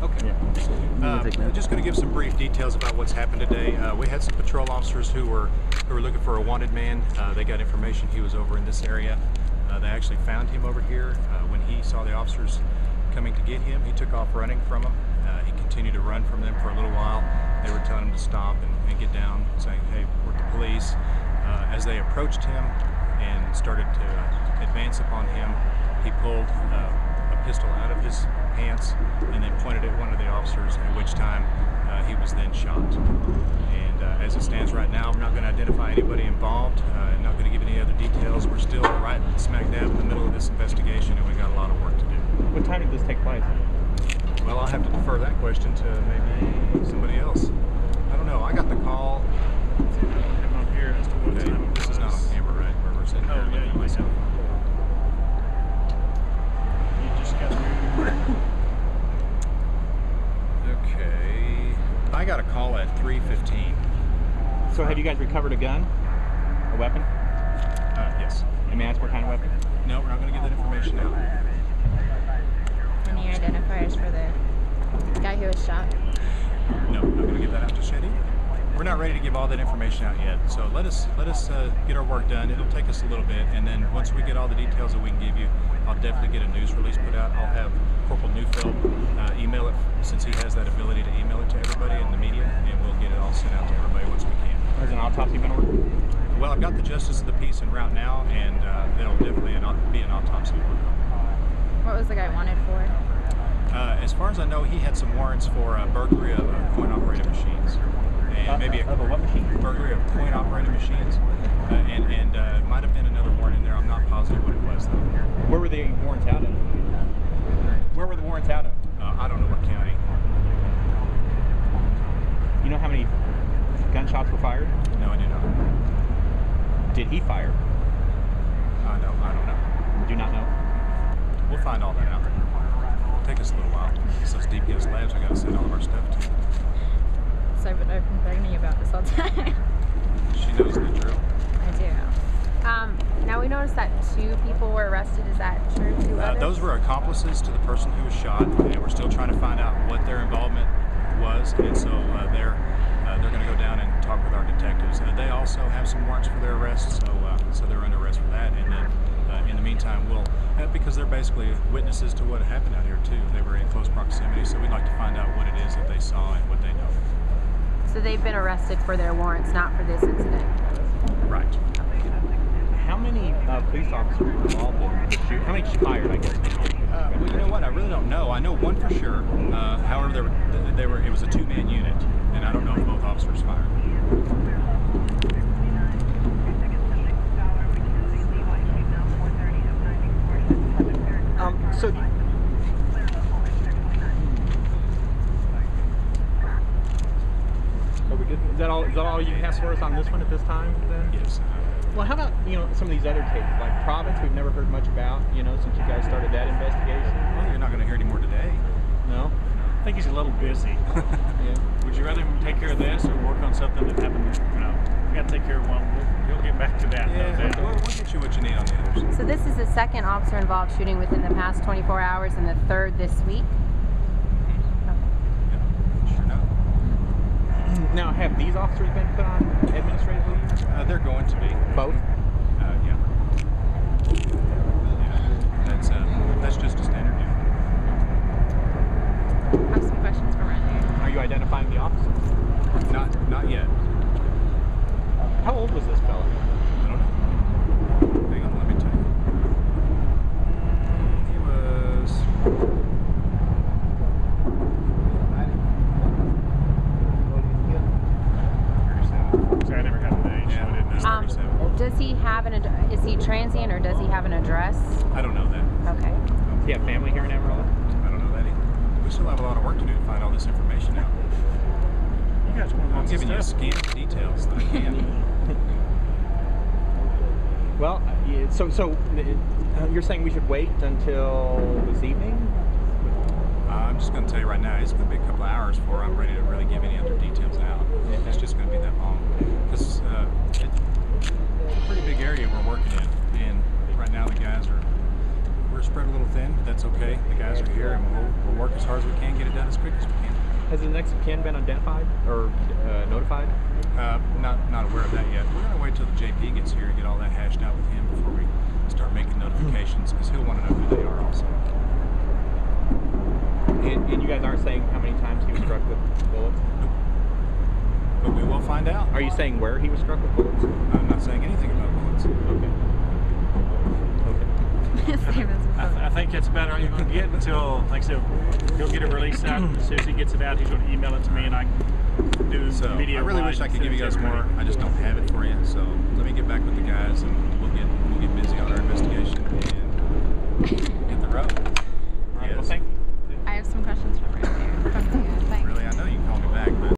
Okay. Yeah. Just going to give some brief details about what's happened today. We had some patrol officers who were looking for a wanted man. They got information he was over in this area. They actually found him over here. When he saw the officers coming to get him, he took off running from them. He continued to run from them for a little while. They were telling him to stop and get down, saying, "Hey, we're the police." As they approached him and started to advance upon him, he pulled a pistol out of his pants and then pointed at one of the officers, at which time he was then shot. And as it stands right now, I'm not going to identify anybody involved. I'm not going to give any other details. We're still right smack dab in the middle of this investigation, and we got a lot of work to do. What time did this take place? Well, I'll have to defer that question to maybe somebody else. I don't know. I got the call. On here as to what time it was. This is not on camera, right? Where we're sitting here looking at myself. You just got through. Okay. I got a call at 3:15. So have you guys recovered a gun? A weapon? Yes. Let me ask what kind of weapon? No, we're not going to give that information out. Any identifiers for the guy who was shot? No, I'm not going to give that out just yet either. We're not ready to give all that information out yet, so let us get our work done. It'll take us a little bit, and then once we get all the details that we can give you, I'll definitely get a news release put out. I'll have Corporal Neufeld email it, since he has that ability to email it to everybody in the media, and we'll get it all sent out to everybody once we can. Has an autopsy been ordered? Well, I've got the Justice of the Peace en route now, and there'll definitely be an autopsy order. What was the guy wanted for? As far as I know, he had some warrants for burglary of coin-operated machines. And maybe a what machine? burglary of coin-operated machines. And might have been another warrant in there. I'm not positive what it was, though. Where were the warrants out of? Where were the warrants out of? I don't know what county. You know how many gunshots were fired? No, I do not. Did he fire? No, I don't know. Do not know. We'll find all that out. It'll take us a little while. It's those DPS labs we got to send all of our stuff to. So I've been open begging about this all time. She knows the drill. I do. Now we noticed that 2 people were arrested. Is that true? 2 others? Those were accomplices to the person who was shot, and we're still trying to find out what their involvement was. And so they're going to go down and talk with our detectives. They also have some warrants for their arrests, so they're under arrest for that. And then in the meantime, we'll because they're basically witnesses to what happened out here too. They were in close proximity, so we'd like to find out what it is that they saw and what they know. So they've been arrested for their warrants, not for this incident? Right. How many police officers were involved in the shoot? How many fired, I guess? Well, you know what? I really don't know. I know one for sure. However, it was a 2-man unit, and I don't know if both officers fired. So are we good? Is that all you have for us on this one at this time, then? Yes. Well, how about, some of these other cases, like Province, we've never heard much about, since you guys started that investigation? Well, you're not going to hear any more today. No? I think he's a little busy. Yeah. Would you rather him take care of this or work on something that happened? We got to take care of one. We'll get back to that. Yeah, No doubt. we'll get you what you need on the others. So this is the second officer-involved shooting within the past 24 hours and the third this week? Sure enough. Now, have these officers been put on administrative leave? They're going to be. Both? Yeah. That's just a standard deal. I have some questions for Randy. Are you identifying the officer? Not yet. How old was this fellow? I don't know. Hang on, let me tell you. He was. Sorry, I never got the age. Yeah, so I didn't know. 37. Does he have is he transient or does he have an address? I don't know that. Okay. Does he have family here in Amarillo? I don't know that either. We still have a lot of work to do to find all this information out. You guys want I'm lots of giving you stuff. scant details that I can. Well, you're saying we should wait until this evening? I'm just going to tell you right now, it's going to be a couple of hours before I'm ready to really give any other details out. Yeah. It's just going to be that long. Because it's a pretty big area we're working in. And right now the guys we're we're spread a little thin, but that's okay. The guys are here, and we'll work as hard as we can, get it done as quick as we can. Has the next of kin been identified or notified? Not aware of that yet. We're gonna wait till the JP gets here and get all that hashed out with him before we start making notifications, because he'll want to know who they are also. And you guys aren't saying how many times he was struck with bullets? Nope. But we will find out. Are you saying where he was struck with bullets? I'm not saying anything about bullets. Okay. I think that's about all you're going to get until, like I said, he'll get it released out. As soon as he gets it out, he's going to email it to me, and I can do So video. I really wish I could give you guys more. I just don't have it for you. So let me get back with the guys, and we'll get busy on our investigation and hit the road. All right, well, thank you. I have some questions from right there. From the, thanks. Really, I know you can call me back, but